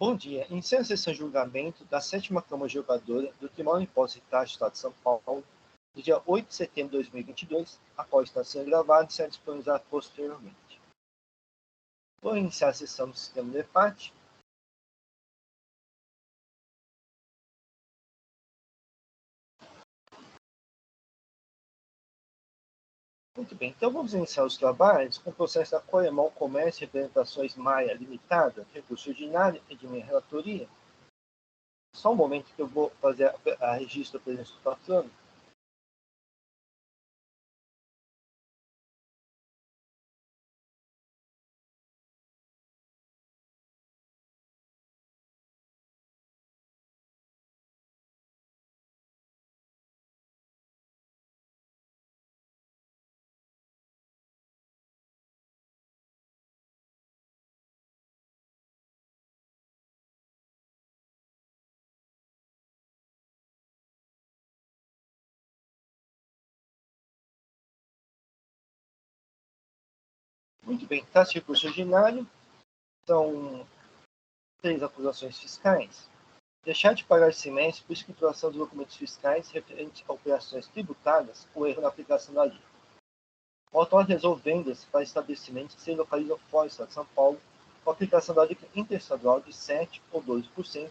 Bom dia. Inicia a sessão de julgamento da 7ª Câmara Julgadora do Tribunal de Impostos e Taxas do Estado de São Paulo, do dia 8 de setembro de 2022, a qual está sendo gravada e será disponibilizada posteriormente. Vou iniciar a sessão do sistema de debate. Muito bem, então vamos iniciar os trabalhos com o processo da Coremol Comércio e Representações Maia Limitada, recurso ordinário e de minha relatoria. Só um momento que eu vou fazer a registro da presença do patrono. Muito bem, taxa de recurso ordinário são 3 acusações fiscais. Deixar de pagar ICMS por escrituração dos documentos fiscais referentes a operações tributárias ou erro na aplicação da lei. O autor realizou vendas para estabelecimentos que se localizam fora do Estado de São Paulo com a aplicação da alíquota interestadual de 7% ou 12%.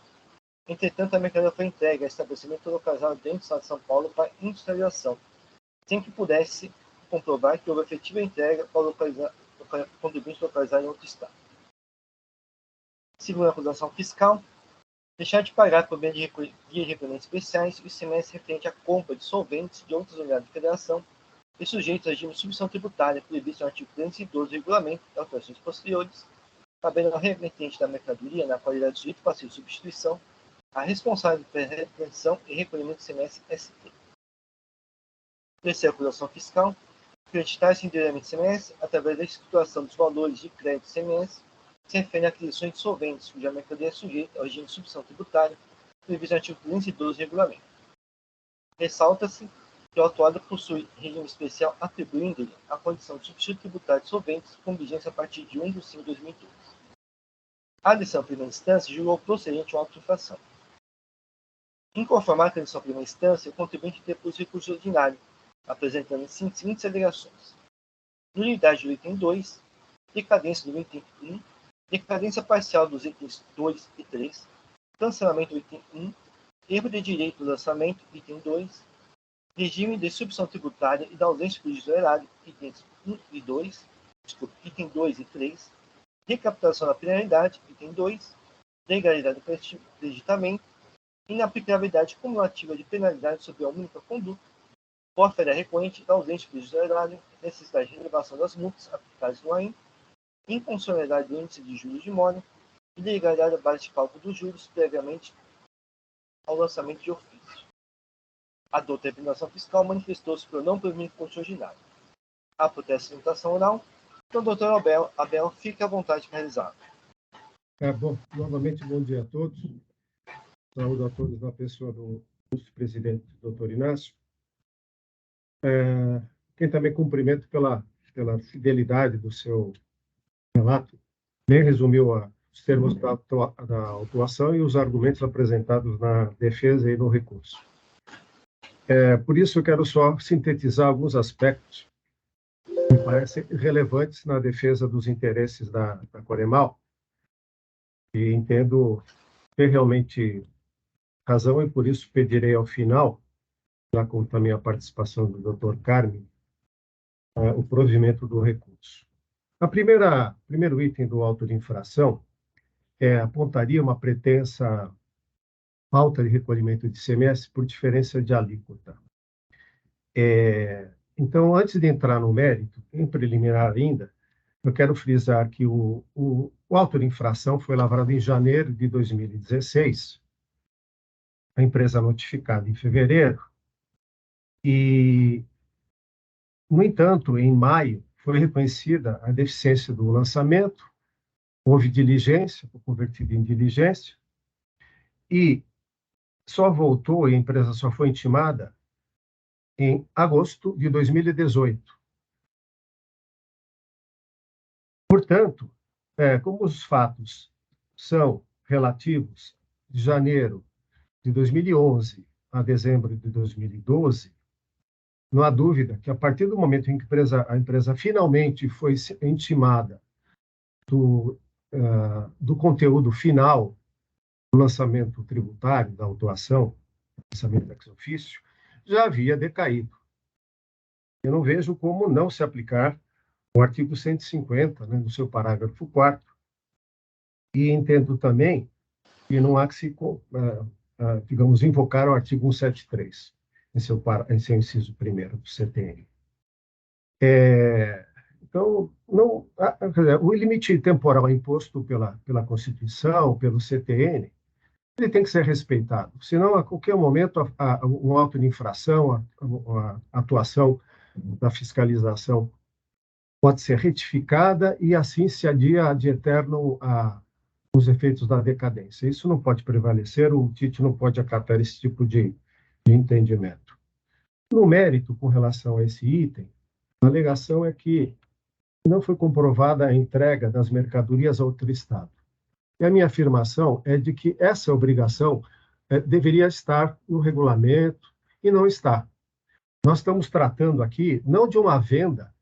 Entretanto, a mercadoria foi entregue a estabelecimento localizado dentro do Estado de São Paulo para industrialização, sem que pudesse comprovar que houve efetiva entrega para o contribuinte localizado em outro Estado. Segunda acusação fiscal, deixar de pagar por meio de recolhimentos especiais o ICMS referente à compra de solventes de outras unidades de federação e sujeitos a regime de submissão tributária previsto no artigo 312 do regulamento de alterações posteriores, cabendo ao remetente da mercadoria na qualidade de sujeito passivo de substituição a responsável pela retenção e recolhimento do ICMS-ST. Terceira acusação fiscal, acreditar-se indevidamente ICMS através da escrituração dos valores de crédito ICMS se refere a aquisições de solventes cuja mercadoria é sujeita ao regime de submissão tributária previsto no artigo 312 do regulamento. Ressalta-se que o autuado possui regime especial atribuindo-lhe a condição de substituto tributário de solventes com vigência a partir de 1 de 5 de 2012. A decisão primeira instância julgou procedente uma auto-infração. Inconformado com a decisão primeira instância, o contribuinte depus recurso ordinário, apresentando as seguintes alegações: nulidade do item 2, decadência do item 1, decadência parcial dos itens 2 e 3, cancelamento do item 1, erro de direito do lançamento, item 2, regime de submissão tributária e da ausência de prejuízo erário, itens 1 e 2, item 2 e 3, recapitulação da penalidade, item 2, legalidade do creditamento, inaplicabilidade cumulativa de penalidade sobre a única conduta, forféria recorrente da ausência de prejuízo erário, necessidade de renovação das multas aplicadas no AIM, inconstitucionalidade do índice de juros de mora, ilegalidade da base de cálculo dos juros previamente ao lançamento de ofício. A determinação fiscal manifestou-se por não prevenir curso ordinário. A protesto de limitação oral, então, doutor Abel, fique à vontade para realizar. Bom, novamente, bom dia a todos. Saúdo a todos na pessoa do vice-presidente, doutor Inácio. Quem também cumprimento pela fidelidade do seu relato, bem resumiu os termos da autuação e os argumentos apresentados na defesa e no recurso. Por isso, eu quero só sintetizar alguns aspectos que me parecem relevantes na defesa dos interesses da Coremol, e entendo ter realmente razão, e por isso pedirei ao final, já com também a participação do Dr. Carmen, o provimento do recurso. Primeiro item do auto de infração apontaria uma pretensa falta de recolhimento de ICMS por diferença de alíquota. Então, antes de entrar no mérito, em preliminar ainda, eu quero frisar que o auto de infração foi lavrado em janeiro de 2016, a empresa notificada em fevereiro, e, no entanto, em maio, foi reconhecida a deficiência do lançamento, houve diligência, foi convertido em diligência, e só voltou, e a empresa só foi intimada em agosto de 2018. Portanto, como os fatos são relativos de janeiro de 2011 a dezembro de 2012, não há dúvida que, a partir do momento em que a empresa finalmente foi intimada do conteúdo final do lançamento tributário, da autuação, lançamento ex officio, já havia decaído. Eu não vejo como não se aplicar o artigo 150, né, no seu parágrafo 4º, e entendo também que não há que se, digamos, invocar o artigo 173, em seu inciso 1º do CTN. Então, não, o limite temporal imposto pela Constituição, pelo CTN, ele tem que ser respeitado. Senão, a qualquer momento, um auto de infração, a atuação da fiscalização pode ser retificada e assim se adia ad eterno os efeitos da decadência. Isso não pode prevalecer, o TIT não pode acatar esse tipo de entendimento. No mérito, com relação a esse item, a alegação é que não foi comprovada a entrega das mercadorias a outro Estado. E a minha afirmação é de que essa obrigação deveria estar no regulamento e não está. Nós estamos tratando aqui não de uma venda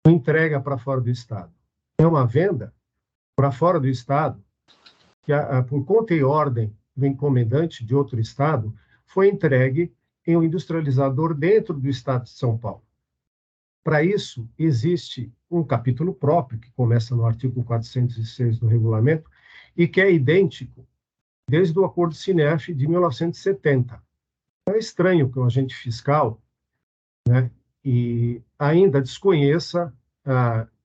ou entrega para fora do Estado. É uma venda para fora do Estado que, por conta e ordem do encomendante de outro Estado, foi entregue em um industrializador dentro do Estado de São Paulo. Para isso, existe um capítulo próprio, que começa no artigo 406 do regulamento, e que é idêntico desde o Acordo Cinef de 1970. É estranho que um agente fiscal, né, e ainda desconheça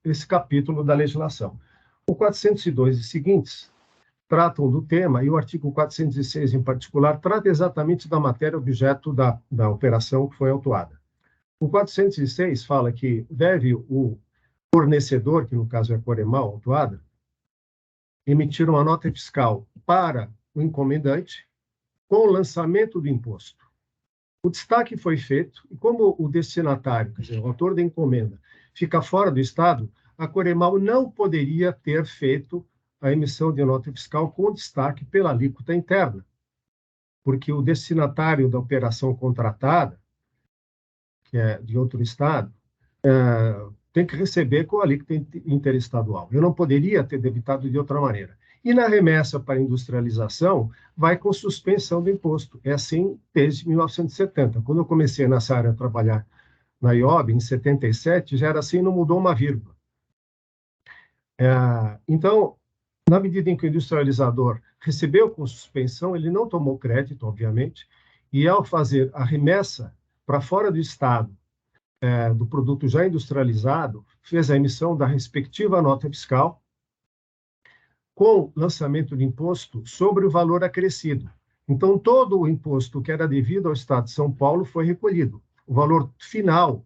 esse capítulo da legislação. O 402 e seguintes tratam do tema, e o artigo 406, em particular, trata exatamente da matéria objeto da operação que foi autuada. O 406 fala que deve o fornecedor, que no caso é a Coremal autuada, emitir uma nota fiscal para o encomendante com o lançamento do imposto. O destaque foi feito, e como o destinatário, quer dizer, o autor da encomenda, fica fora do Estado, a Coremal não poderia ter feito a emissão de nota fiscal com destaque pela alíquota interna, porque o destinatário da operação contratada, que é de outro Estado, tem que receber com a alíquota interestadual. Eu não poderia ter debitado de outra maneira. E na remessa para industrialização, vai com suspensão do imposto. É assim desde 1970. Quando eu comecei nessa área a trabalhar na IOB, em 77, já era assim, não mudou uma vírgula. Então, na medida em que o industrializador recebeu com suspensão, ele não tomou crédito, obviamente, e ao fazer a remessa para fora do Estado do produto já industrializado, fez a emissão da respectiva nota fiscal com lançamento de imposto sobre o valor acrescido. Então, todo o imposto que era devido ao Estado de São Paulo foi recolhido. O valor final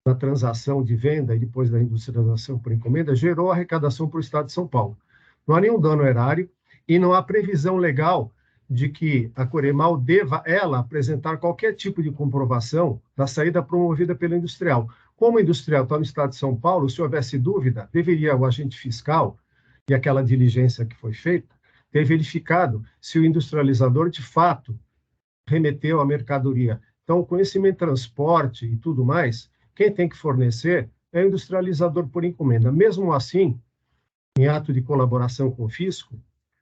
da transação de venda e depois da industrialização por encomenda gerou arrecadação para o Estado de São Paulo. Não há nenhum dano erário e não há previsão legal de que a Coremal deva, ela, apresentar qualquer tipo de comprovação da saída promovida pelo industrial. Como o industrial está no Estado de São Paulo, se houvesse dúvida, deveria o agente fiscal, e aquela diligência que foi feita, ter verificado se o industrializador, de fato, remeteu a mercadoria. Então, o conhecimento de transporte e tudo mais, quem tem que fornecer é o industrializador por encomenda. Mesmo assim, em ato de colaboração com o fisco,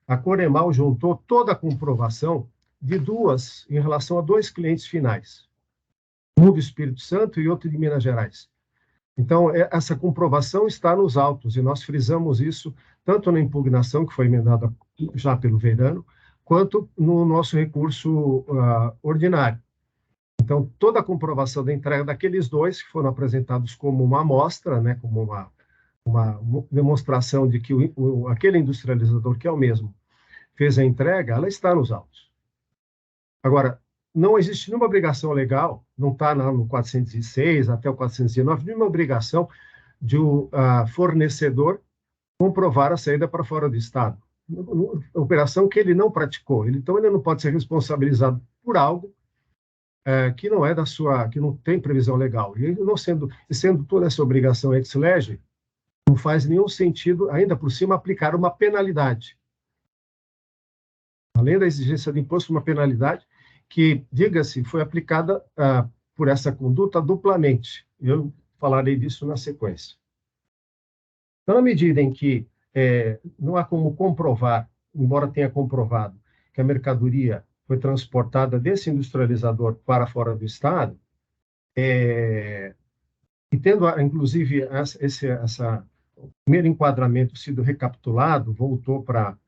a Coremal juntou toda a comprovação de duas, em relação a dois clientes finais, um do Espírito Santo e outro de Minas Gerais. Então, essa comprovação está nos autos, e nós frisamos isso tanto na impugnação, que foi emendada já pelo Verano, quanto no nosso recurso ordinário. Então, toda a comprovação da entrega daqueles dois, que foram apresentados como uma amostra, né, como uma demonstração de que aquele industrializador, que é o mesmo, fez a entrega, ela está nos autos. Agora, não existe nenhuma obrigação legal, não está no 406 até o 409, nenhuma obrigação de o fornecedor comprovar a saída para fora do Estado. Operação que ele não praticou. Então, ele não pode ser responsabilizado por algo que não é da sua, que não tem previsão legal. E não sendo toda essa obrigação ex lege, não faz nenhum sentido, ainda por cima, aplicar uma penalidade. além da exigência de imposto, uma penalidade que, diga-se, foi aplicada por essa conduta duplamente. Eu falarei disso na sequência. Então, na medida em que não há como comprovar, embora tenha comprovado, que a mercadoria foi transportada desse industrializador para fora do Estado, e tendo, inclusive, o primeiro enquadramento sido recapitulado, voltou para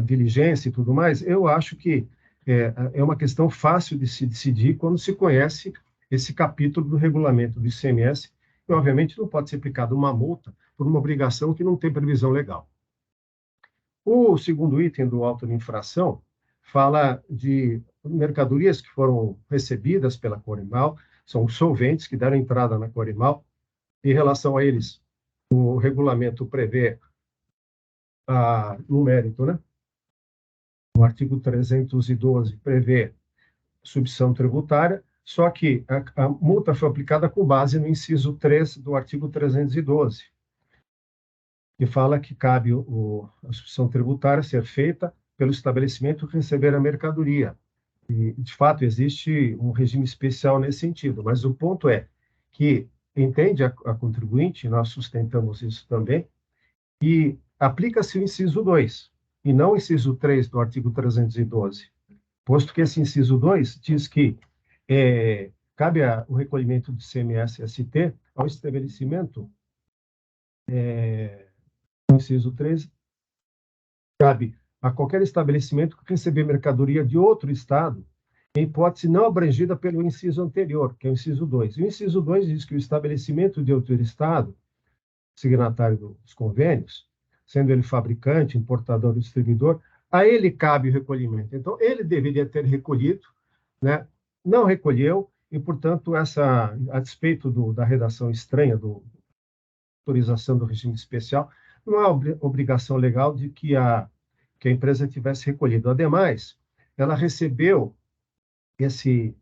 diligência e tudo mais, eu acho que é uma questão fácil de se decidir quando se conhece esse capítulo do regulamento do ICMS, e, obviamente, não pode ser aplicada uma multa por uma obrigação que não tem previsão legal. O segundo item do auto de infração fala de mercadorias que foram recebidas pela Corimal, são os solventes que deram entrada na Corimal. Em relação a eles, o regulamento prevê, no mérito, né? O artigo 312 prevê subção tributária, só que a multa foi aplicada com base no inciso 3 do artigo 312, que fala que cabe a subção tributária ser feita pelo estabelecimento que receber a mercadoria. E, de fato, existe um regime especial nesse sentido, mas o ponto é que entende a contribuinte, nós sustentamos isso também, e aplica-se o inciso 2, e não o inciso 3 do artigo 312, posto que esse inciso 2 diz que cabe o recolhimento do CMS-ST ao estabelecimento, no inciso 3, cabe a qualquer estabelecimento que receber mercadoria de outro Estado, em hipótese não abrangida pelo inciso anterior, que é o inciso 2. E o inciso 2 diz que o estabelecimento de outro Estado, signatário dos convênios, sendo ele fabricante, importador ou distribuidor, a ele cabe o recolhimento. Então, ele deveria ter recolhido, né? Não recolheu, e, portanto, a despeito da redação estranha da autorização do regime especial, não há obrigação legal de que a empresa tivesse recolhido. Ademais, ela recebeu esse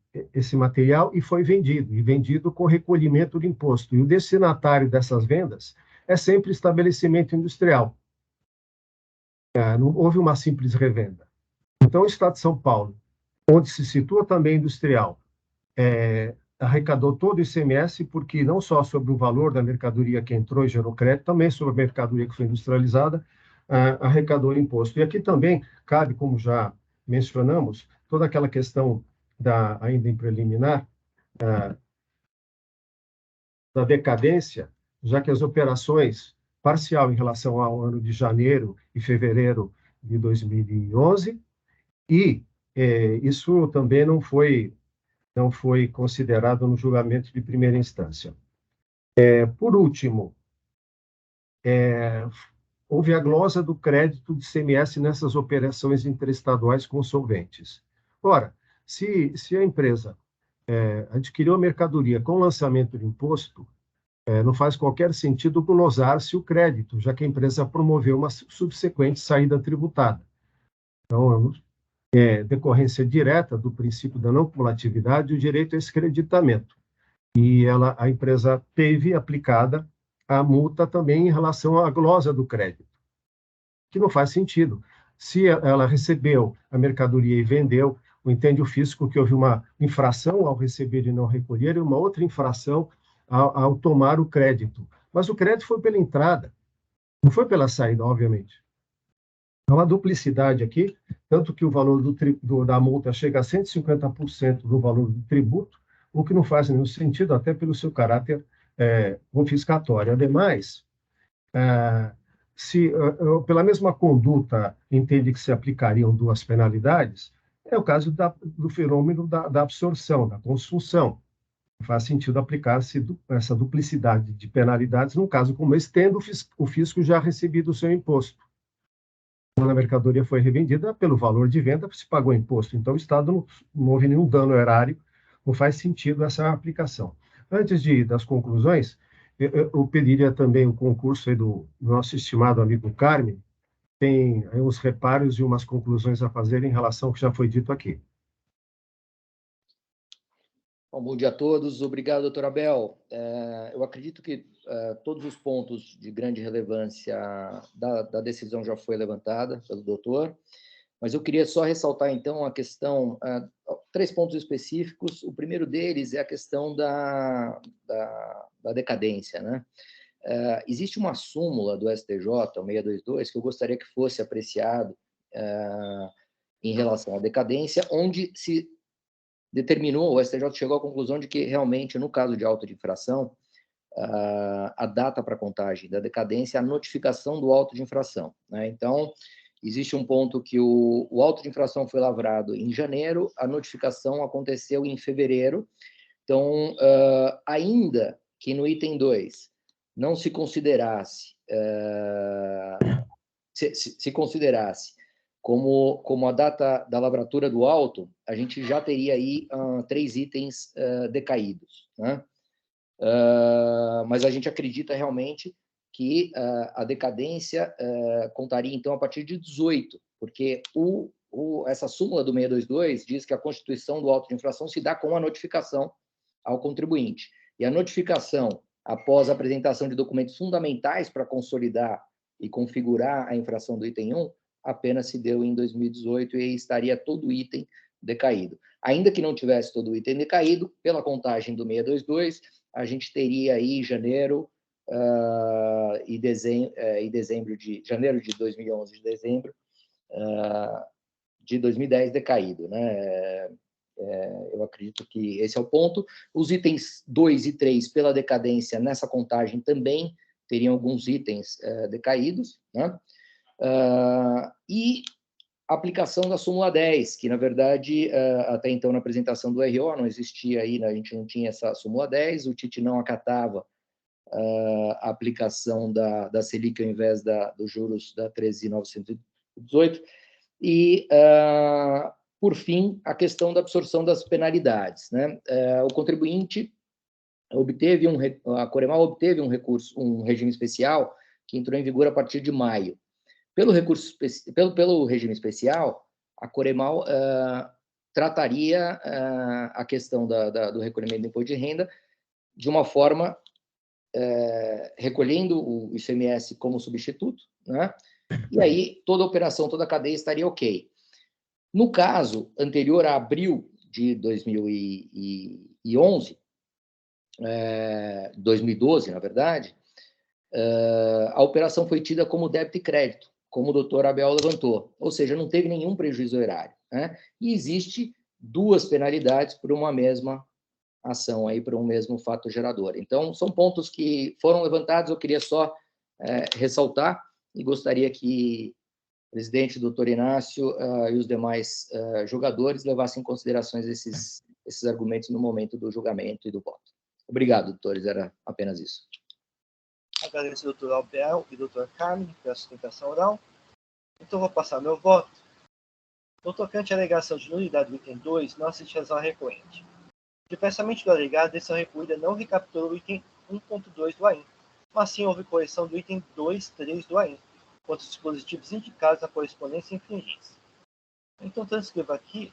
material e foi vendido com recolhimento de imposto. E o destinatário dessas vendas é sempre estabelecimento industrial. Não houve uma simples revenda. Então, o Estado de São Paulo, onde se situa também industrial, arrecadou todo o ICMS, porque não só sobre o valor da mercadoria que entrou e gerou crédito, também sobre a mercadoria que foi industrializada, arrecadou o imposto. E aqui também cabe, como já mencionamos, toda aquela questão ainda em preliminar, da decadência, já que as operações parcial em relação ao ano de janeiro e fevereiro de 2011, e isso também não foi considerado no julgamento de primeira instância. Por último, houve a glosa do crédito de CMS nessas operações interestaduais com solventes. Ora, se a empresa adquiriu a mercadoria com lançamento de imposto, não faz qualquer sentido glosar-se o crédito, já que a empresa promoveu uma subsequente saída tributada. Então, decorrência direta do princípio da não cumulatividade, o direito a esse creditamento. E a empresa teve aplicada a multa também em relação à glosa do crédito, que não faz sentido. Se ela recebeu a mercadoria e vendeu, entende o fisco que houve uma infração ao receber e não recolher e uma outra infração ao tomar o crédito. Mas o crédito foi pela entrada, não foi pela saída, obviamente. Há uma duplicidade aqui, tanto que o valor da multa chega a 150% do valor do tributo, o que não faz nenhum sentido, até pelo seu caráter confiscatório. Ademais, se pela mesma conduta entende que se aplicariam duas penalidades, é o caso do fenômeno da absorção, da consunção. Faz sentido aplicar-se essa duplicidade de penalidades num caso como esse, tendo o fisco já recebido o seu imposto. Quando a mercadoria foi revendida, pelo valor de venda, se pagou imposto. Então, o Estado não houve nenhum dano erário, não faz sentido essa aplicação. Antes das conclusões, eu pediria também o concurso aí do nosso estimado amigo Carme, tem aí uns reparos e umas conclusões a fazer em relação ao que já foi dito aqui. Bom dia a todos. Obrigado, doutor Abel. Eu acredito que todos os pontos de grande relevância da decisão já foi levantada pelo doutor. Mas eu queria só ressaltar, então, a questão, 3 pontos específicos. O primeiro deles é a questão da decadência, né? Existe uma súmula do STJ, o 622, que eu gostaria que fosse apreciado em relação à decadência, onde se determinou, o STJ chegou à conclusão de que, realmente, no caso de auto de infração, a data para contagem da decadência é a notificação do auto de infração, né? Então, existe um ponto que o auto de infração foi lavrado em janeiro, a notificação aconteceu em fevereiro. Então, ainda que no item 2 não se considerasse, se considerasse como a data da lavratura do auto, a gente já teria aí 3 itens decaídos, né? Mas a gente acredita realmente que a decadência contaria, então, a partir de 18, porque essa súmula do 622 diz que a constituição do auto de infração se dá com a notificação ao contribuinte. E a notificação, após a apresentação de documentos fundamentais para consolidar e configurar a infração do item 1, apenas se deu em 2018 e aí estaria todo o item decaído. Ainda que não tivesse todo o item decaído, pela contagem do 622, a gente teria aí janeiro e dezembro de janeiro de 2011 e dezembro de 2010 decaído, né? Eu acredito que esse é o ponto. Os itens 2 e 3, pela decadência, nessa contagem também teriam alguns itens decaídos, né? E a aplicação da súmula 10, que, na verdade, até então, na apresentação do RO, não existia aí, a gente não tinha essa súmula 10, o TIT não acatava a aplicação da Selic ao invés dos juros da 13.918, e, por fim, a questão da absorção das penalidades, né? O contribuinte obteve a Coremal obteve um regime especial que entrou em vigor a partir de maio. Pelo regime especial, a Coremal trataria a questão do recolhimento do imposto de renda de uma forma recolhendo o ICMS como substituto, né? E aí toda a operação, toda a cadeia estaria ok. No caso anterior a abril de 2011, 2012, na verdade, a operação foi tida como débito e crédito, como o doutor Abel levantou, ou seja, não teve nenhum prejuízo erário, né? E existe 2 penalidades por uma mesma ação, aí, por um mesmo fato gerador. Então, são pontos que foram levantados, eu queria só ressaltar, e gostaria que o presidente, doutor Inácio, e os demais julgadores levassem em consideração esses argumentos no momento do julgamento e do voto. Obrigado, doutores, era apenas isso. Agradeço ao doutor Abel e doutor Carmen pela sustentação oral. Então, vou passar meu voto. No tocante à alegação de nulidade do item 2, não assiste razão recorrente. Diversamente do alegado, a decisão recolhida não recapturou o item 1.2 do AIN, mas sim houve correção do item 2.3 do AIN, quanto aos dispositivos indicados na correspondência infringente. Então, transcrevo aqui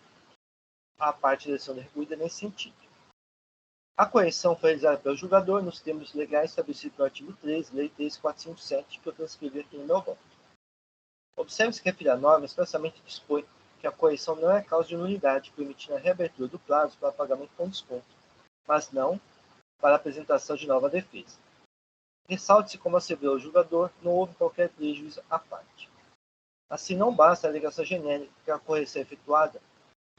a parte da decisão recolhida nesse sentido. A correção foi realizada pelo julgador nos termos legais estabelecidos no artigo 13, Lei 13.457, que eu transcrevi aqui no meu voto. Observe-se que a referida norma expressamente dispõe que a correção não é causa de nulidade, permitindo a reabertura do prazo para pagamento com desconto, mas não para a apresentação de nova defesa. Ressalte-se, como asseverou o julgador, não houve qualquer prejuízo à parte. Assim, não basta a alegação genérica que a correção efetuada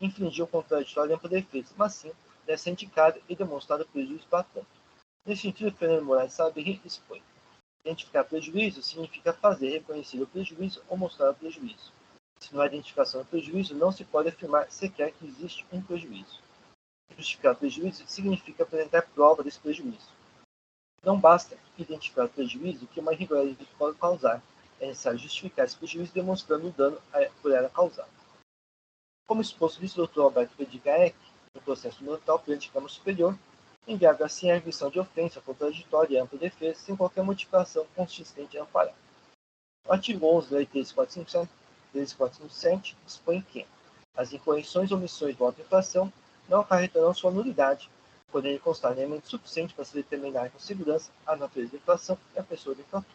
infringiu o contraditório em ampla defesa, mas sim deve ser indicado e demonstrado prejuízo para tanto. Nesse sentido, Fernando Moraes Sabri expõe: identificar prejuízo significa fazer reconhecer o prejuízo ou mostrar o prejuízo. Se não há identificação do prejuízo, não se pode afirmar sequer que existe um prejuízo. Justificar o prejuízo significa apresentar prova desse prejuízo. Não basta identificar o prejuízo que uma irregularidade pode causar. É necessário justificar esse prejuízo demonstrando o dano por ela causado. Como exposto do Dr. Alberto Pedigaek, no processo militar perante a Câmara Superior, enviava assim a arguição de ofensa contraditória e ampla defesa sem qualquer modificação consistente em amparar. O artigo 11 da Lei 13.457 dispõe que as incorreções ou omissões do auto de infração não acarretarão sua nulidade, podendo constar elemento suficiente para se determinar com segurança a natureza da infração e a pessoa do infrator.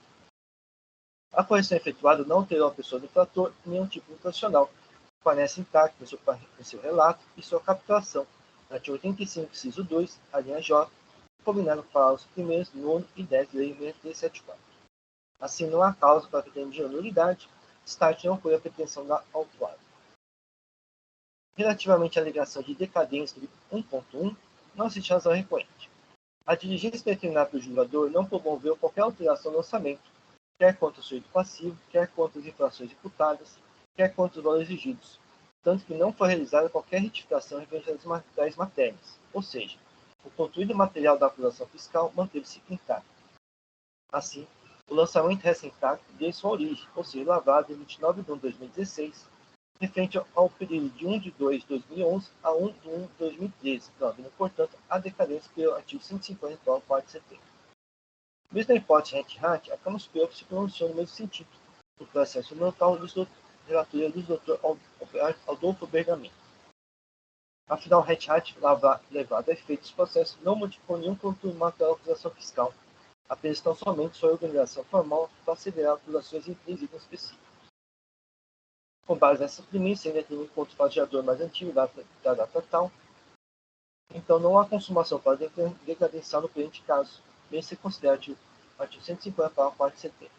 A correção efetuada não terá a pessoa do infrator nenhum tipo infracional, permanece intacto no seu relato e sua capitulação, no artigo 85, inciso 2, a linha J, combinado para os primeiros, 9 e 10 da Lei 6374. Assim, não há causa para pretender nulidade, destaque não foi a pretensão da autuada. Relativamente à alegação de decadência do 1.1, não existe razão recorrente. A diligência determinada pelo julgador não promoveu qualquer alteração no orçamento, quer contra o sujeito passivo, quer contra as infrações imputadas, quer contra os valores exigidos, tanto que não foi realizada qualquer retificação referente das matérias, ou seja, o conteúdo material da acusação fiscal manteve-se intacto. Assim, o lançamento resta intacto desde sua origem, ou seja, lavado em 29 de 1 de 2016, referente ao período de 1 de 2 de 2011 a 1 de 1 de 2013, não havendo, portanto, a decadência pelo artigo 150 do Código de 70. Mesmo na hipótese Rent-Hart, a Câmara Superior se pronunciou no mesmo sentido, no processo mental dos relatoria do Dr. Adolfo Bergamin. Afinal, Rent-Hart, levado a efeito dos processos, não modificou nenhum conteúdo material da acusação fiscal, apenas tão somente sua organização formal para acelerar acusações implícitas específicas. Com base nessa premissa, ainda tem um encontro faseador mais antigo da data tal, então não há consumação para decadenciar no presente caso, bem se considera o artigo 150 para a parte 70.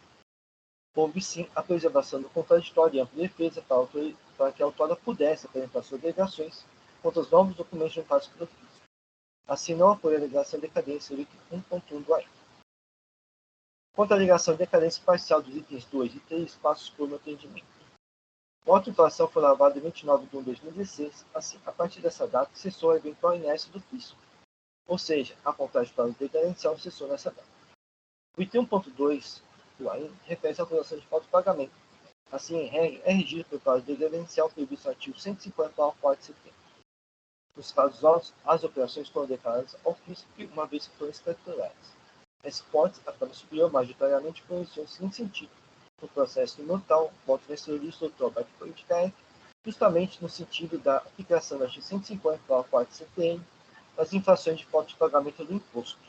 Houve sim a preservação do contraditório e ampla defesa para que a autora pudesse apresentar suas alegações contra os novos documentos juntados pelo ofício. Assim, não apoia a alegação de decadência do item 1.1 do AI. Quanto à alegação de decadência parcial dos itens 2 e 3, passos por no atendimento. A outra inflação foi lavada em 29 de 1 de 2016, assim, a partir dessa data, cessou a eventual inércia do ofício, ou seja, a contagem para o decadencial cessou nessa data. O item 1.2 do AI refere-se à acusação de falta de pagamento. Assim, em regra, é regido pelo prazo decadencial previsto no artigo 150 ao 470. Nos casos altos, as operações foram declaradas ao fisco uma vez que foram escrituradas. Nessa hipótese, a Câmara Superior majoritariamente pronunciou o seguinte sentido: no processo imortal, voto vencedor do Dr. Alberto Politicare, justamente no sentido da aplicação do artigo 150 ao 4 CTN das infrações de falta de pagamento do imposto.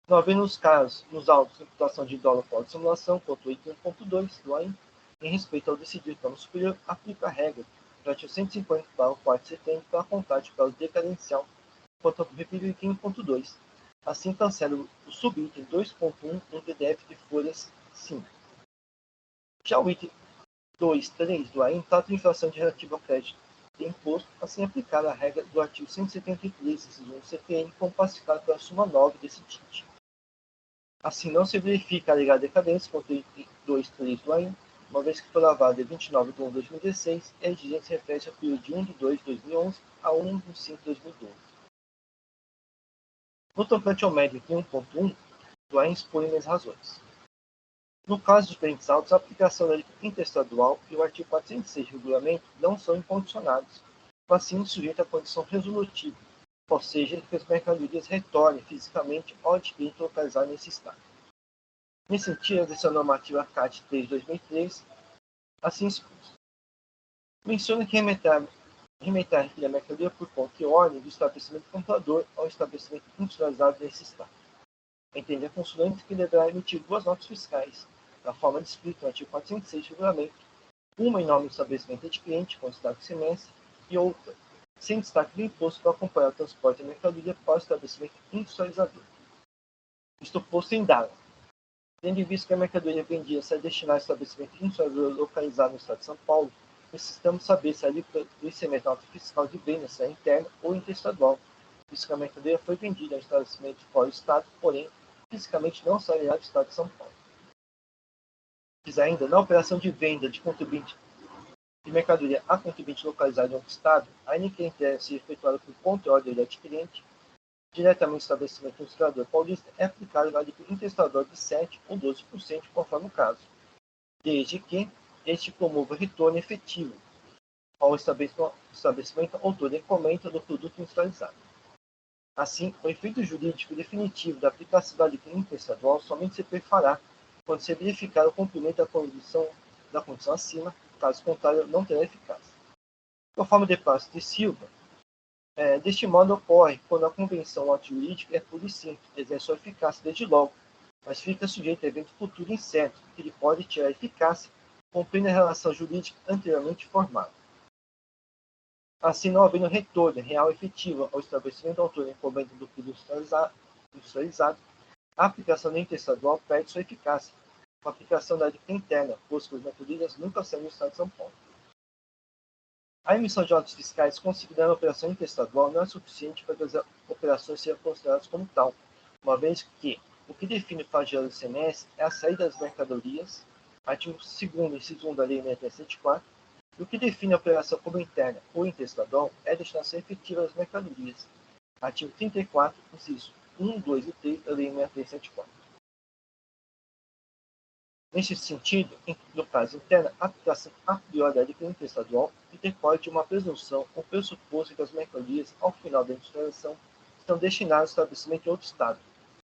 Não havendo nos casos, nos autos de imputação de dolo ou de simulação, quanto o item 1.2 do AI, em respeito ao decidido pelo superior, aplica a regra do artigo 150 para o 4 CTN para a contagem para o decadencial, quanto ao referido item 1.2. Assim, cancela o subitem 2.1 no PDF de folhas 5. Já o item 2.3 do AI trata de infração de relativa ao crédito de imposto, assim aplicada a regra do artigo 173, inciso 1 CTN, como pacificado pela súmula 9 desse TIT. Assim, não se verifica a alegada decadência contra o item 2.3 do AI, uma vez que foi lavado em 29 de 1 de 2016 e a exigência refere-se ao período de 1 de 2 de 2011 a 1 de 5 de 2012. No tocante ao médio item 1.1, do AI expõe as razões. No caso dos bens altos, a aplicação da lei interestadual e o artigo 406 do regulamento não são incondicionados, mas sim sujeitos à condição resolutiva, ou seja, que as mercadorias retornem fisicamente ao adquirente localizado nesse estado. Nesse sentido, a decisão normativa CAT 3 de 2003 assim expôs. Menciona que remeter a mercadoria por conta e ordem do estabelecimento comprador ao estabelecimento industrializado nesse estado. Entende a consulente que deverá emitir duas notas fiscais, na forma descrita no artigo 406 do regulamento, uma em nome do estabelecimento adquirente, com destaque semestre, e outra, sem destaque do imposto, para acompanhar o transporte da mercadoria para o estabelecimento industrializador. Isto posto em dado, tendo em vista que a mercadoria vendida será destinada ao estabelecimento industrializador localizado no estado de São Paulo, necessitamos saber se a alíquota do ICMS da nota fiscal de venda será interna ou interestadual, visto que a mercadoria foi vendida ao estabelecimento fora do estado, porém, fisicamente não sairá do estado de São Paulo. Diz ainda, na operação de venda de contribuinte de mercadoria a contribuinte localizado em outro estado, ainda que a entrega seja efetuada por conta e ordem do adquirente, diretamente no estabelecimento industrializador paulista, é aplicado a alíquota interestadual de 7% ou 12%, conforme o caso, desde que este promova retorno efetivo ao estabelecimento autor da encomenda do produto industrializado. Assim, o efeito jurídico definitivo da aplicação da alíquota interestadual somente se prefará quando se verificar o cumprimento da condição acima, caso contrário, não terá eficácia. Conforme declara de Silva, deste modo ocorre quando a convenção ou ato jurídico é puro e simples, exerce sua eficácia desde logo, mas fica sujeito a evento futuro incerto, que lhe pode tirar a eficácia cumprindo a relação jurídica anteriormente formada. Assim, não havendo retorno real e efetivo ao estabelecimento autor encomenda do que industrializado, a aplicação da interestadual perde sua eficácia, com a aplicação da dívida interna, posto que as mercadorias nunca saem do Estado de São Paulo. A emissão de notas fiscais considerando a operação interestadual não é suficiente para que as operações sejam consideradas como tal, uma vez que o que define o fato geral do ICMS é a saída das mercadorias, artigo 2º, inciso 1 da Lei 6374, e o que define a operação como interna ou interestadual é a destinação efetiva das mercadorias, artigo 34, inciso 1, 2 e 3 da Lei 6374. Neste sentido, no caso interno, a aplicação a priori da alíquota interestadual decorre de uma presunção ou pressuposto que as mercadorias, ao final da industrialização, estão destinadas ao estabelecimento em outro Estado,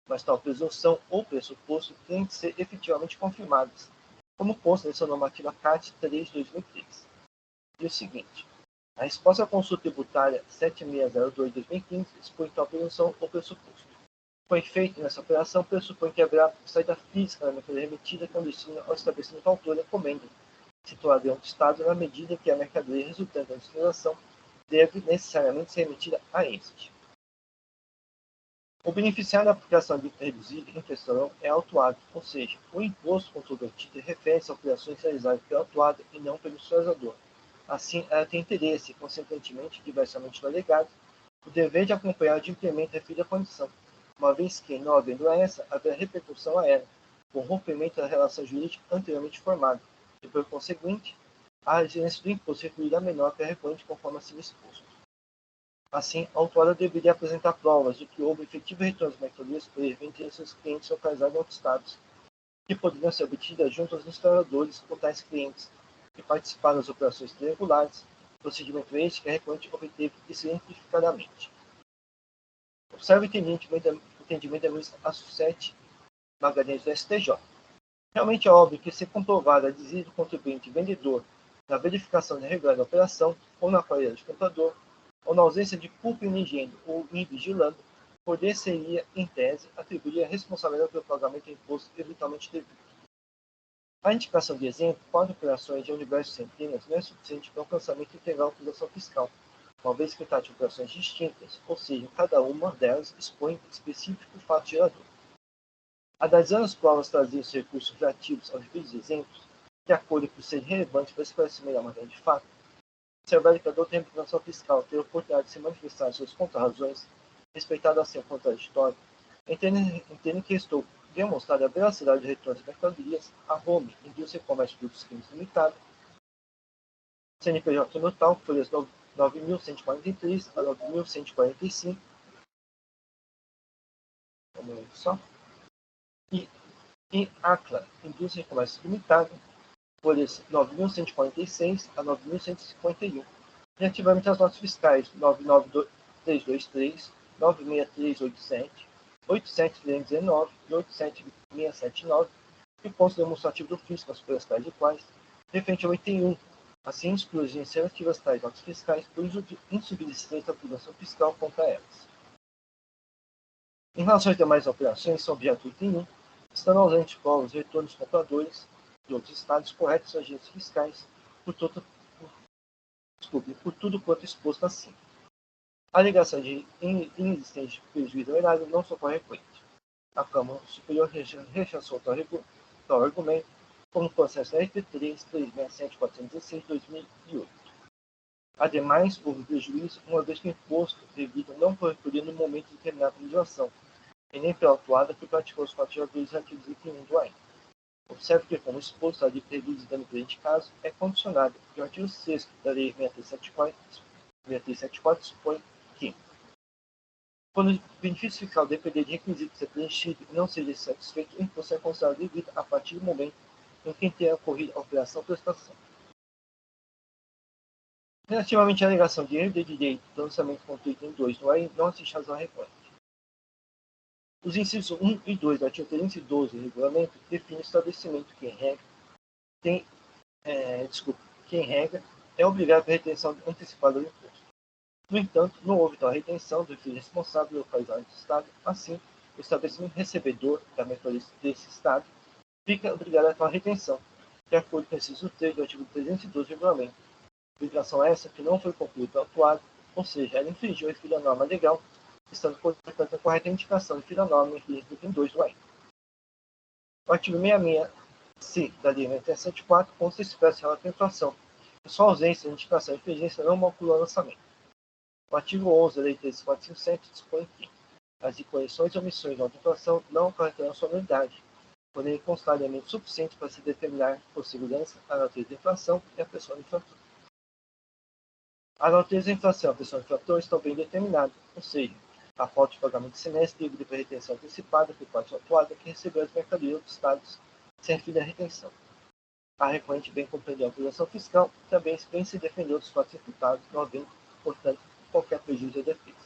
mas tal presunção ou pressuposto tem de ser efetivamente confirmadas, como consta na sua normativa CAT 3/2003. E o seguinte: a resposta à consulta tributária 7602/2015 expõe tal presunção ou pressuposto. Com efeito, nessa operação, pressupõe que haverá saída física da mercadoria remetida com destino ao estabelecimento autor da encomenda, situado em outro Estado, na medida que a mercadoria resultante da industrialização deve necessariamente ser remetida a este. O beneficiário da aplicação de reduzida interestadual é a autuado, ou seja, o imposto controvertido refere-se a operações realizadas pelo autuado e não pelo industrializador. Assim, ela tem interesse, e, consequentemente, diversamente do alegado, o dever de acompanhar o adimplemento referida à condição, uma vez que, não havendo essa, haverá repercussão a ela, com o rompimento da relação jurídica anteriormente formada, e, por conseguinte, a residência do imposto referido a menor que a recorrente conforme acima exposto. Assim, a autora deveria apresentar provas de que houve efetivo retorno das mercadorias por evento entre seus clientes localizados em outros estados, que poderiam ser obtidas junto aos instaladores ou tais clientes que participaram das operações triangulares, procedimento este que a recorrente obteve exemplificadamente. Observe o entendimento da ministra Assucete Magalhães do STJ. Realmente é óbvio que, se comprovada a desvio do contribuinte vendedor na verificação irregular da operação, ou na qualidade de comprador, ou na ausência de culpa inigendo ou invigilando, poder-se-ia, em tese, atribuir a responsabilidade pelo pagamento do imposto eventualmente devido. A indicação de exemplo, 4 operações de universo centenas não é suficiente para o alcançamento integral da acusação fiscal, uma vez que trata de operações distintas, ou seja, cada uma delas expõe específico fato gerador. Analisando as provas trazidas os recursos relativos aos referidos exemplos, de acordo com o que seja relevante para esclarecimento da matéria de fato, se o verificador tem impugnação fiscal ter a oportunidade de se manifestar suas contra-razões, respeitado assim o contraditório, entendo que estou demonstrado a veracidade do retorno das mercadorias, a Home, Indústria e Comércio de Produtos Químicos Limitada, CNPJ total, folhas 9.143 a 9.145, só, e ACLA, Indústria e Comércio Limitada, folhas 9.146 a 9.151, relativamente às notas fiscais 99323, 96387, 87319 e 87679, que constam demonstrativo do fisco, as folhas tais e quais, referente ao item 1, assim exclui as relativas tais notas fiscais por insubsistência da acusação fiscal contra elas. Em relação às demais operações, são objeto do item 1, estando ausentes provas de retorno dos compradores de outros estados corretos aos agentes fiscais, por tudo quanto exposto acima. A alegação de inexistente prejuízo ao erário não socorre recorrente. A Câmara Superior rechaçou tal argumento, como processo RT3 367-416-2008. Ademais, houve prejuízo, uma vez que o imposto devido não foi recolhido no momento de terminar a legislação, e nem pela autuada que praticou os fatos geradores relativos ao item 1 do AIN. Observe que, como exposto, a dívida reduzida no presente caso é condicionada, e o artigo 6º da Lei 6374 supõe que, quando o benefício fiscal depender de requisitos ser preenchido e não seja satisfeito, o imposto é considerado devido a partir do momento em que tenha ocorrido a operação ou prestação. Relativamente à alegação de erro de direito do lançamento contra o item 2 do AIN, não assiste razão recorrente. Os incisos 1 e 2 do artigo 312 do regulamento definem o estabelecimento que, em regra, é obrigado à retenção antecipada do imposto. No entanto, não houve tal retenção do filho responsável localizado no Estado, assim, o estabelecimento recebedor da mercadoria desse Estado fica obrigado a tal retenção, de acordo com o inciso 3 do artigo 312 do regulamento. Obrigação essa que não foi cumprida pelo autuado, ou seja, ela infringiu o referido da norma legal, estando, portanto, a correta indicação referido à norma no item 2 do AIN. O artigo 66C da Lei 974 consta expressa relativa à infração, que só ausência de indicação de infringência não macula o lançamento. O artigo 11 da Lei 13457 dispõe que as incorreções e omissões da autuação não acarretarão sua nulidade, podendo constar elementos suficientes para se determinar, por segurança, a natureza da infração e a pessoa do infrator. A natureza da infração e a pessoa do infrator estão bem determinadas, ou seja, a falta de pagamento de semestre livre de retenção antecipada por parte do autuado que recebeu as mercadorias dos estados sem fim da retenção. A recorrente bem compreendeu a obrigação fiscal e também bem se defendeu dos fatos imputados, não havendo, portanto, qualquer prejuízo à defesa.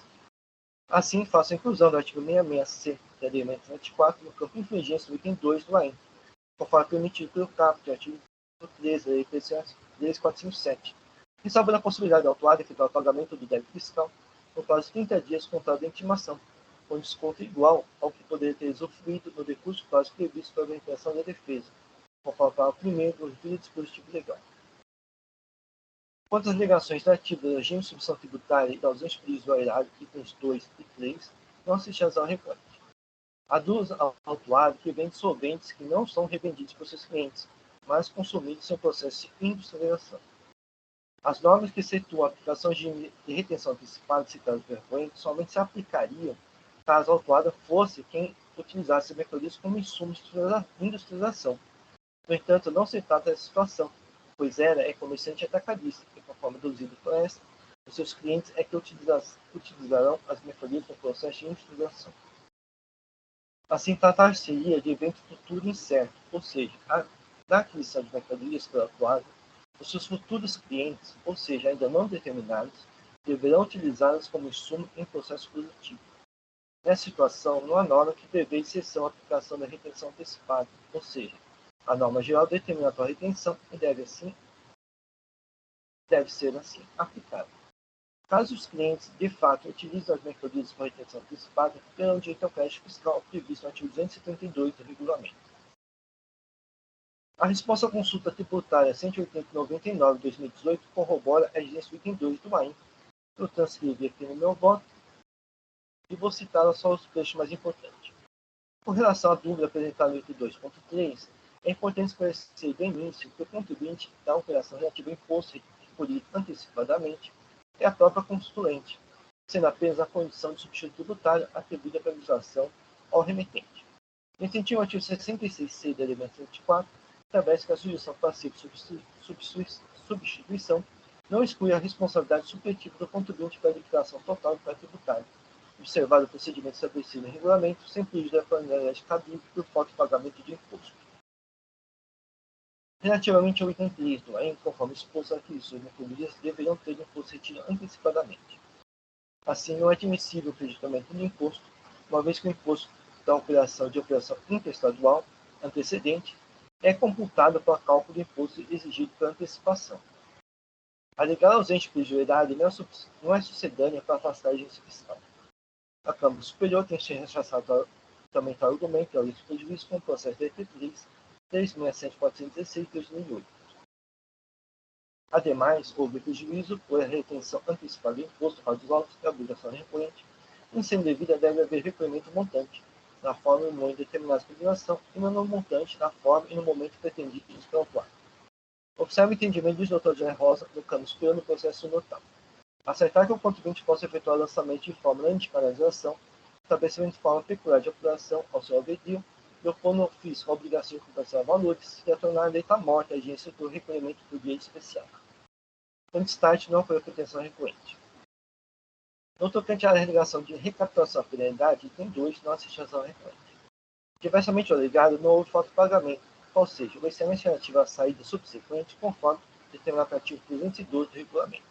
Assim, faço a inclusão do artigo 66C da Lei 974 no campo infringência do item 2 do AIN, conforme permitido pelo caput do artigo 13 da Lei 13457, ressalvando a possibilidade do autuado efetuar o pagamento do débito fiscal no prazo de 30 dias contado da intimação, com desconto igual ao que poderia ter usufruído no decurso prazo previsto pela intenção da defesa, conforme para o primeiro do referido dispositivo legal. Quanto às alegações relativas ao regime de submissão tributária e da ausência de juízo do erário, itens 2 e 3, não se razão recorrente. Aduz ao autuado que vende solventes que não são revendidos por seus clientes, mas consumidos em seu processo de industrialização. As normas que excetuam a aplicação de retenção antecipada de citados recorrentes somente se aplicariam caso a autuada fosse quem utilizasse mercadorias como insumo de industrialização. No entanto, não se trata dessa situação, pois ela é comerciante atacadista, que, conforme deduzido por esta, os seus clientes é que utilizarão as mercadorias no processo de industrialização. Assim, tratar-se-ia de evento futuro incerto, ou seja, da aquisição de mercadorias pelo autuado, os seus futuros clientes, ou seja, ainda não determinados, deverão utilizá-las como insumo em processo produtivo. Nessa situação, não há norma que prevê exceção à aplicação da retenção antecipada, ou seja, a norma geral determina a atual retenção e deve ser assim aplicada. Caso os clientes, de fato, utilizem as mercadorias com retenção antecipada, terão direito ao crédito fiscal previsto no artigo 272 do regulamento. A resposta à consulta tributária 180/99 de 2018 corrobora a exigência do item 2 do AIN. Eu transcrevi aqui no meu voto e vou citar só os trechos mais importantes. Com relação à dúvida apresentada no item 2.3, é importante esclarecer do início que o contribuinte da operação relativa ao imposto recolhido antecipadamente é a própria constituinte, sendo apenas a condição de substituto tributário atribuída pela legislação ao remetente. Nesse sentido, o artigo 66C da Lei 974 estabelece que a sujeição passiva de substituição não exclui a responsabilidade subjetiva do contribuinte pela liquidação total do crédito tributário, observado o procedimento estabelecido no regulamento, sem prejuízo da finalidade cabível por falta de pagamento de imposto. Relativamente ao item 3 do AIN, conforme exposto, as aquisições de mercadorias deveriam ter imposto retido antecipadamente. Assim, não é admissível o creditamento do imposto, uma vez que o imposto da operação interestadual antecedente é computado para cálculo do imposto exigido pela antecipação. A legal ausente de prioridade não é sucedânea para afastar a agência fiscal. A Câmara Superior tem rechaçado também tal argumento e a lei de prejuízo com o processo de EP3 367.416 de 2008. Ademais, houve prejuízo por retenção antecipada do imposto para os autos e a obrigação recorrente, em sendo devida deve haver recolhimento montante, na forma e no momento determinados pela legislação, e não no montante, na forma e no momento pretendidos pelo autuado. Observe o entendimento do Dr. José Rosa no Câmara Superior no processo notável. Aceitar que o contribuinte possa efetuar o lançamento de forma não indicada na legislação, estabelecimento de forma peculiar de operação ao seu albedrio, e opor no ofício a obrigação de compensação de valores, e a tornar a letra morta a agência do recolhimento por direito especial. O destaque não foi a pretensão recorrente. No tocante à relegação de recapitulação da penalidade, item 2 não assiste razão recorrente. Diversamente ao alegado, não houve falta de pagamento, ou seja, o ICMS relativo à saída subsequente, conforme determinado artigo 312 do regulamento.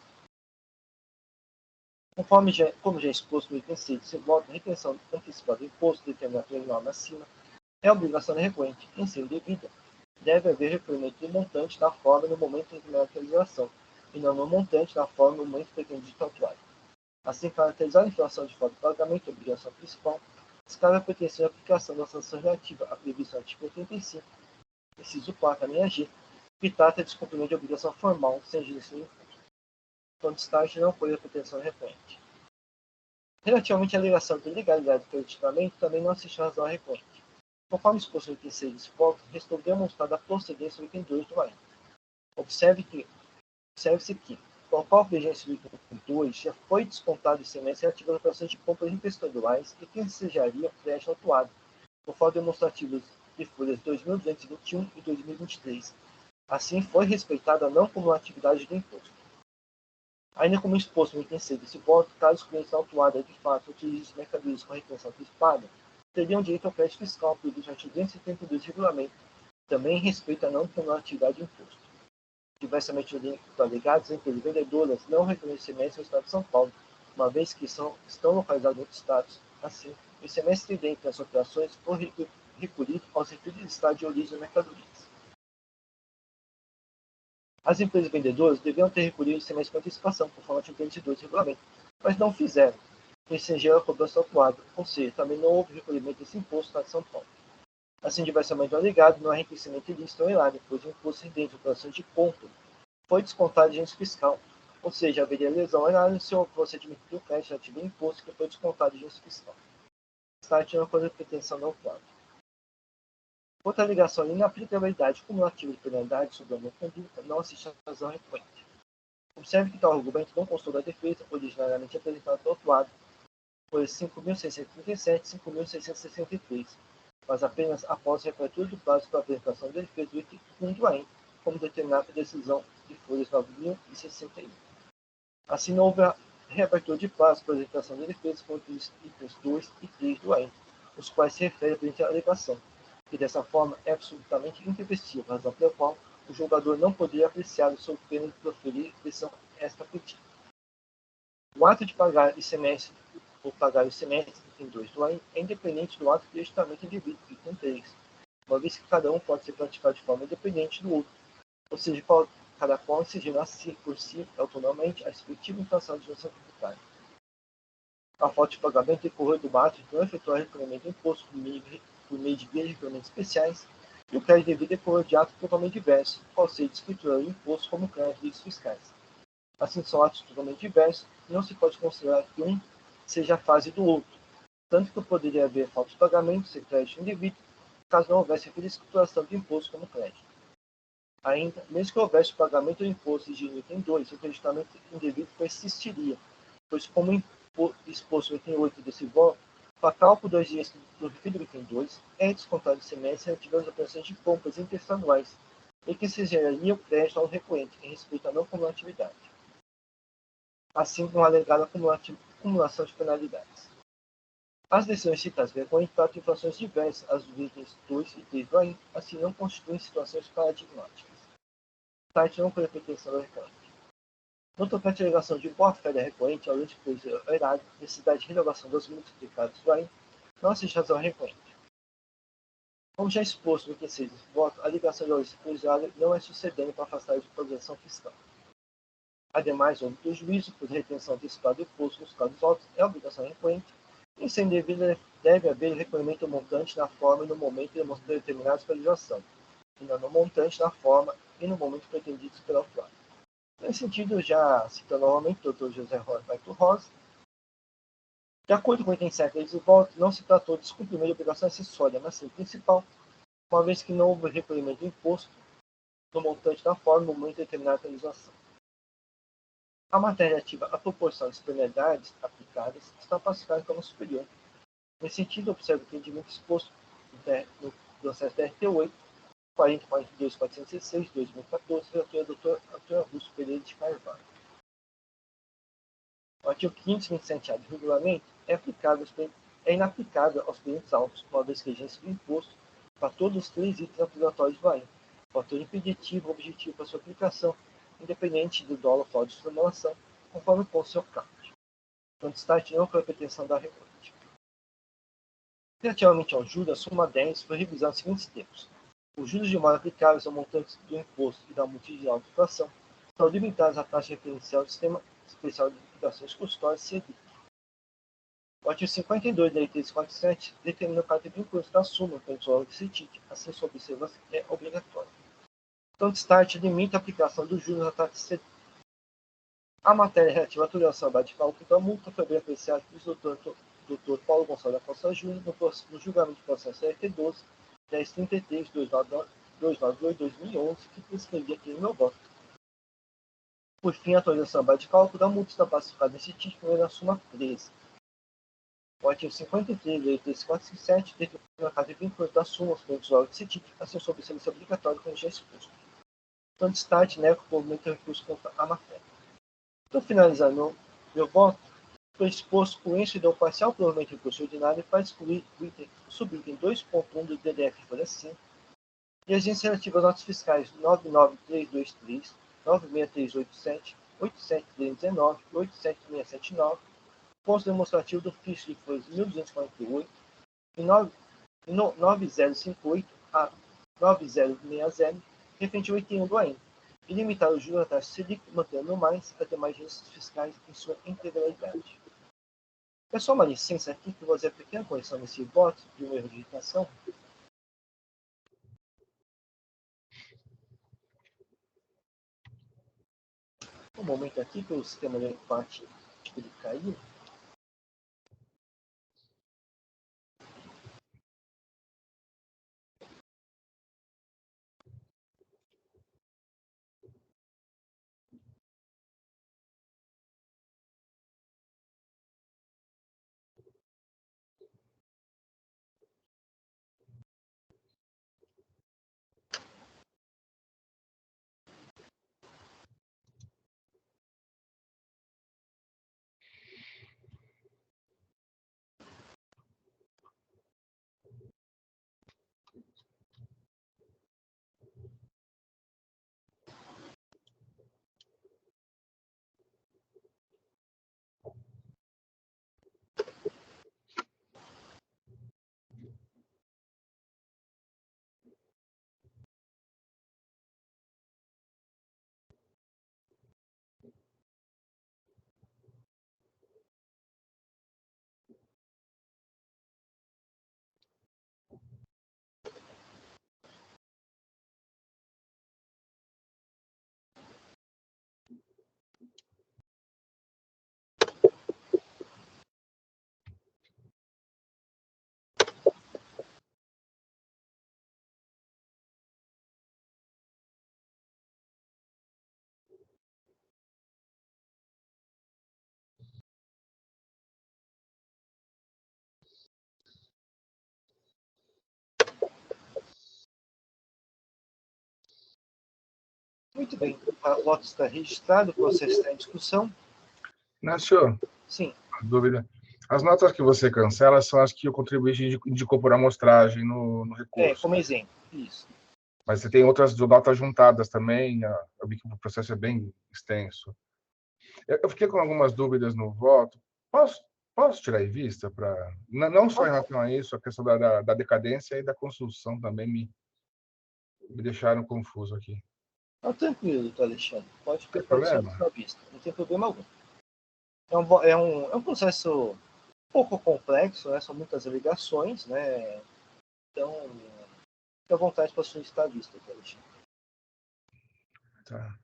Como já exposto no item 6, se volta a retenção antecipada do imposto determinado pela norma acima, é obrigação recorrente, em sendo devida, deve haver recolhimento do montante na forma e no momento determinado pela legislação, e não no montante na forma e no momento pretendido pelo autuário. Assim, caracterizar a infração de falta de pagamento da obrigação principal, descabe a pretensão de aplicação da sanção relativa à prevista no artigo 85, inciso 4, a linha G, que trata de descumprimento de obrigação formal sem juízo de imposto. Quando destaque não foi a pretensão recorrente. Relativamente à alegação de ilegalidade do creditamento, também não existe razão recorrente. Conforme exposto no item 6 desse voto, restou demonstrada a procedência do item 2 do AIN. Observe-se que, com a qual vigência do item 2, já foi descontado o ICMS relativo às operações de compras interestaduais e que ensejaria crédito autuado, conforme demonstrativos de folhas 2221 e 2023. Assim, foi respeitada a não cumulatividade do imposto. Ainda como exposto no item 6 desse voto, caso os clientes autuados de fato utilizem mercadorias com retenção antecipada, teriam direito ao crédito fiscal previsto no artigo 272 do regulamento, também respeita a não cumulatividade do imposto. Diversamente do alegado, as empresas vendedoras não reconhecem ICMS no Estado de São Paulo, uma vez que estão localizadas em outros estados. Assim, o ICMS tendente nas operações foi recolhido aos referidos estados de origem das mercadorias. As empresas vendedoras deviam ter recolhido o ICMS com antecipação, conforme o artigo 22 do regulamento, mas não fizeram, ensejaram a cobrança autuada, ou seja, também não houve recolhimento desse imposto no Estado de São Paulo. Assim, diversamente do alegado, não há enriquecimento ilícito ou hilário, pois o imposto rendente de operações de compra foi descontado de agência fiscal, ou seja, haveria lesão ou hilário se o procedimento do crédito relativo ao imposto que foi descontado de agência fiscal. Está tirando coisa de pretensão não autuada. Outra alegação de inaplicabilidade cumulativa de penalidade sobre a minha conduta não assiste à razão recorrente. Observe que tal argumento não constou da defesa, originariamente apresentado pelo autuado, foi 5.637 e 5.663, mas apenas após a reabertura do prazo para a apresentação da defesa do item 1 do AIN, como determinado pela decisão de folhas 9.061. Assim, não houve a reabertura de prazo para a apresentação da defesa contra os itens 2 e 3 do AIN, os quais se referem à presente alegação, que dessa forma é absolutamente intempestiva, razão pela qual o julgador não poderia apreciá-lo sob pena de proferir pressão extra-petita. O ato de pagar ICMS ou pagar o ICMS, item 2 do AIN, é independente do ato de creditamento indivíduo, item 3, uma vez que cada um pode ser praticado de forma independente do outro, ou seja, cada qual exigindo a si, por si, autonomamente, a respectiva infração de legislação tributária. A falta de pagamento decorreu do ato de não efetuar recolhimento do imposto por meio de vias de recolhimentos especiais, e o crédito devido decorreu de ato totalmente diverso, qual seja de escritura do imposto como créditos fiscais. Assim, são atos totalmente diversos e não se pode considerar que um seja a fase do outro, tanto que poderia haver falta de pagamento sem crédito indevido, caso não houvesse a escrituração do imposto como crédito. Ainda, mesmo que houvesse o pagamento do imposto de item 2, o creditamento indevido persistiria, pois, como exposto no item 8 desse voto, para cálculo dos dias do referido item 2, é descontado o ICMS relativo às operações de compras interestaduais, e que se geraria o crédito ao recorrente, em respeito à não cumulatividade, assim como a alegada acumulação de penalidades. As decisões citadas vergonham tratam infrações diversas às dos itens 2 e 3 do AIN, assim não constituem situações paradigmáticas. Site não foi pretensão da recorrente. No tocante à alegação de boa-fé da recorrente, além de coisa erário, necessidade de renovação dos multiplicados do AIN, não existe razão recorrente. Como já exposto no item 6 desse voto, a ligação de origem prejudiciada não é sucedendo para afastar de progressão fiscal. Ademais, houve prejuízo por retenção antecipada do imposto nos casos altos é obrigação recorrente, e sendo devida deve haver recolhimento do montante na forma e no momento determinados pela legislação, e não no montante, na forma e no momento pretendidos pela autuada. Nesse sentido, já citando novamente o Dr. José Roberto Rosa, de acordo com o item 7 desse voto, não se tratou de descumprimento de obrigação acessória, mas sim principal, uma vez que não houve recolhimento do imposto no montante, na forma e no momento determinado pela legislação. A matéria relativa à proporção das penalidades aplicadas está classificada como superior. Nesse sentido, observe o entendimento exposto no processo da RT8, 40.42.406, 2014, relator Dr. Antônio Augusto Pereira de Carvalho. O artigo 527-A do regulamento é inaplicável aos clientes altos, uma vez que a agência do imposto para todos os 3 itens aplicatórios do AIN, fator impeditivo ou objetivo para sua aplicação, independente do dolo ou fraude de formulação, conforme o seu cálculo. Não destaque não pela pretensão da recorte. Relativamente ao juros, a súmula 10 foi revisada nos seguintes termos. Os juros de modo aplicáveis ao montante do imposto e da multa de alta inflação são limitados à taxa referencial do Sistema Especial de Liquidações Custódias (SELIC). O artigo 52 da Lei 347 determina o caráter vinculante da súmula para o usuário desse título, assim sua observância é obrigatória. Então, destaque limita a aplicação dos juros na taxa Selic. A matéria relativa à atualização de cálculo da multa foi bem apreciada pelo Dr. Paulo Gonçalves da Costa Júnior no julgamento do processo RT12, 1033, 292-2011, que prescrevia aqui no meu voto. Por fim, a atualização de cálculo da multa está classificada nesse título na súmula 13. O artigo 53 da Lei 3457 determina a cada 28 da súmula os pontos órgãos desse título a ser sob serviço obrigatório, como já exposto. Então, destaque, né, que o movimento de recurso contra a matéria. Então, finalizando meu voto, foi exposto o incidente parcial provimento de recurso ordinário para excluir o subitem 2.1 do DDF folha 5 e as agências relativas às notas fiscais 99323, 96387, 87319 e 87679, pontos demonstrativos do ficho de folhas 1248 e 9058 a 9060, referente ao 81 do AIM, e limitar o juro da taxa Selic, mantendo no mais as demais agências fiscais em sua integralidade. É só uma licença aqui que eu vou fazer uma pequena correção nesse voto de um erro de digitação. Um momento aqui que o sistema de empate ele caiu. Muito bem. O voto está registrado, o processo está em discussão. Inácio, Sim. dúvida. As notas que você cancela são as que o contribuinte indicou por amostragem no recurso. Como exemplo, isso. Mas você tem outras notas juntadas também. Eu vi que o processo é bem extenso. Eu fiquei com algumas dúvidas no voto. Posso tirar em vista? Não só em relação a isso, a questão da decadência e da construção também me deixaram confuso aqui. Tranquilo, doutor Alexandre. Pode Tem tirar problema? à vista. Não tem problema algum. É um processo um pouco complexo, né? São muitas ligações, né? Então, fique à vontade para solicitar a vista, doutor Alexandre. Tá.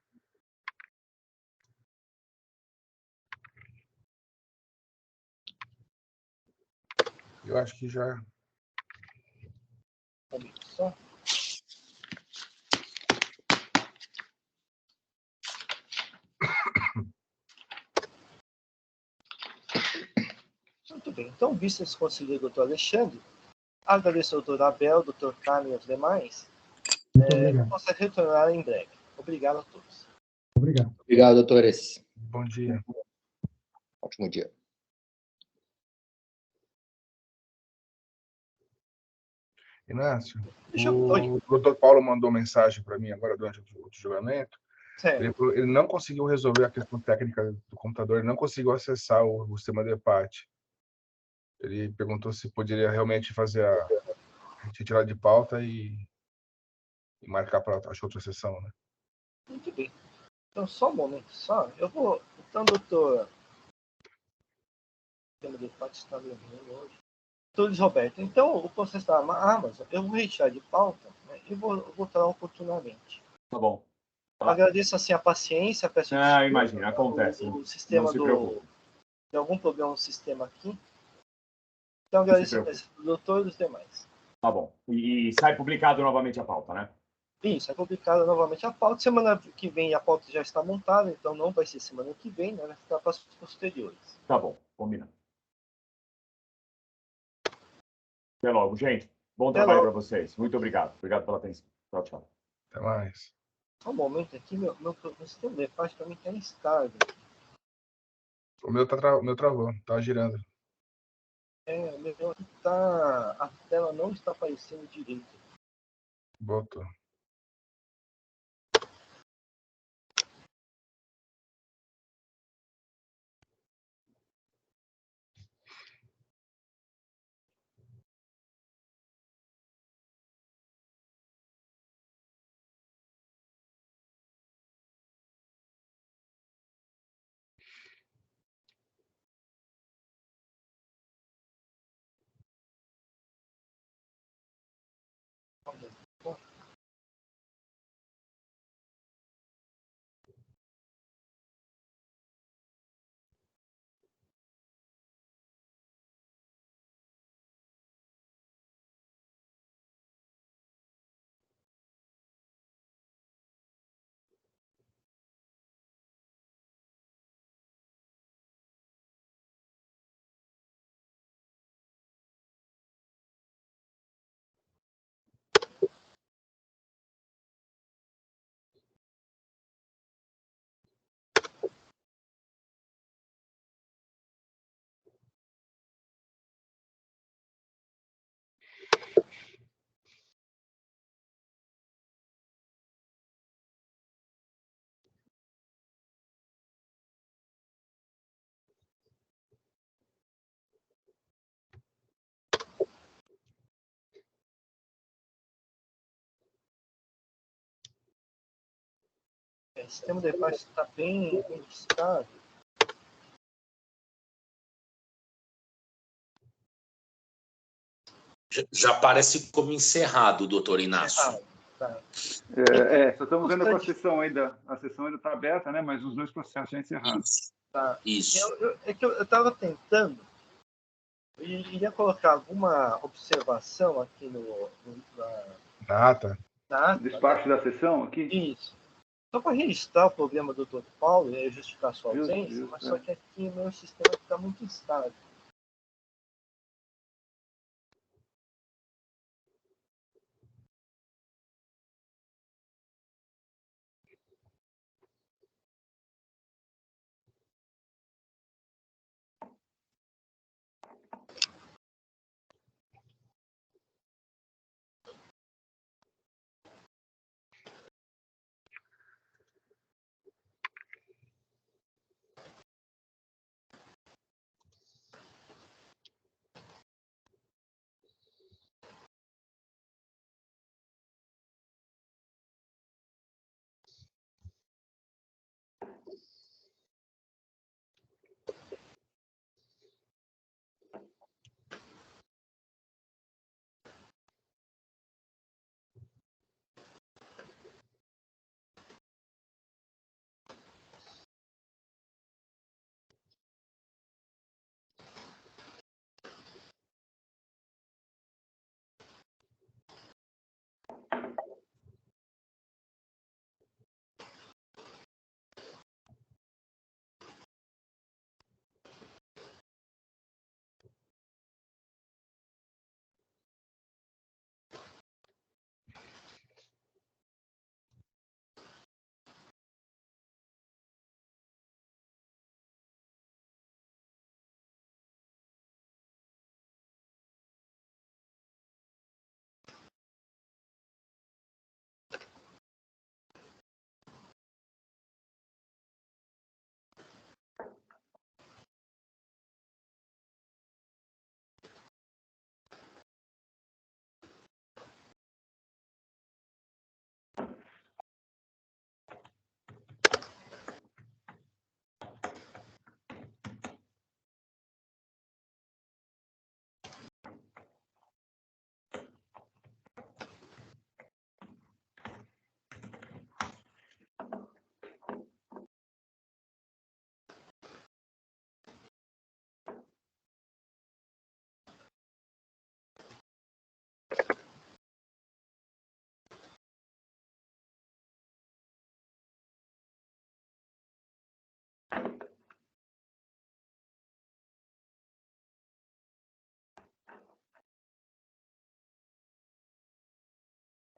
Eu acho que já... Só. Muito bem. Então, visto esse conselheiro, doutor Alexandre, agradeço ao doutor Abel, doutor Carlos e aos demais. Muito obrigado. Consegue retornar em breve. Obrigado a todos. Obrigado. Obrigado, doutores. Bom dia. Ótimo dia. Inácio, Oi. o doutor Paulo mandou mensagem para mim agora durante o julgamento. Sério. Ele não conseguiu resolver a questão técnica do computador, ele não conseguiu acessar o sistema de empate. Ele perguntou se poderia realmente fazer a retirada de pauta e marcar para a outra sessão, né? Muito bem. Então, só um momento, só. Eu vou... Então, doutor... O tema de empate está me hoje. Doutor Luiz Roberto, então, o processo da Amazon, eu vou retirar de pauta, né, e vou votar oportunamente. Tá bom. Agradeço assim a paciência, peço Imagina, acontece. O sistema não se preocupe. tem algum problema no sistema aqui. Então agradeço a presença do doutor e dos demais. Tá bom. E sai publicado novamente a pauta, né? Isso, é complicado novamente a pauta. Semana que vem a pauta já está montada, então não vai ser semana que vem, né? Vai ficar para os posteriores. Tá bom, combinado. Até logo, gente. Bom trabalho para vocês. Muito obrigado. Obrigado pela atenção. Tchau, tchau. Até mais. Só um momento aqui, meu sistema de parte para mim está instável. O meu travou, tá girando. O meu aqui tá. A tela não está aparecendo direito. Voltou. O sistema de parte está bem instável. Já aparece como encerrado, doutor Inácio. Tá. Só estamos vendo a sessão ainda. A sessão ainda está aberta, né? Mas os dois processos já encerrados. Isso. Tá. Isso. Eu estava tentando. Eu iria colocar alguma observação aqui na ata. Despacho da sessão aqui? Isso. Só para registrar o problema do Dr. Paulo e justificar sua ausência, Justo, mas só que aqui o meu sistema está muito instável.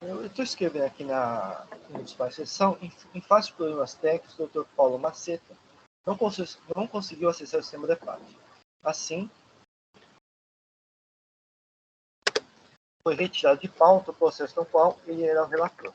Eu estou escrevendo aqui no espaço de sessão, em face de problemas técnicos, o Dr. Paulo Maceta não conseguiu acessar o sistema de parte. Assim, foi retirado de pauta o processo no qual ele era o relator.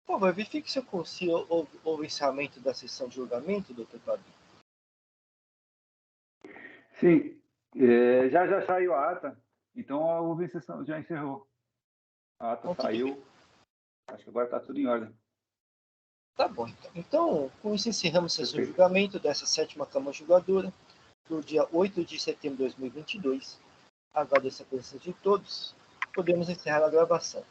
Por favor, verifique se houve o encerramento da sessão de julgamento, Dr. Fabio. Sim, já saiu a ata, então a sessão já encerrou. A ata saiu, acho que agora está tudo em ordem. Tá bom, então. Então, com isso encerramos a sessão de julgamento dessa 7ª Câmara Julgadora, no dia 8 de setembro de 2022. Agradeço a presença de todos. Podemos encerrar a gravação.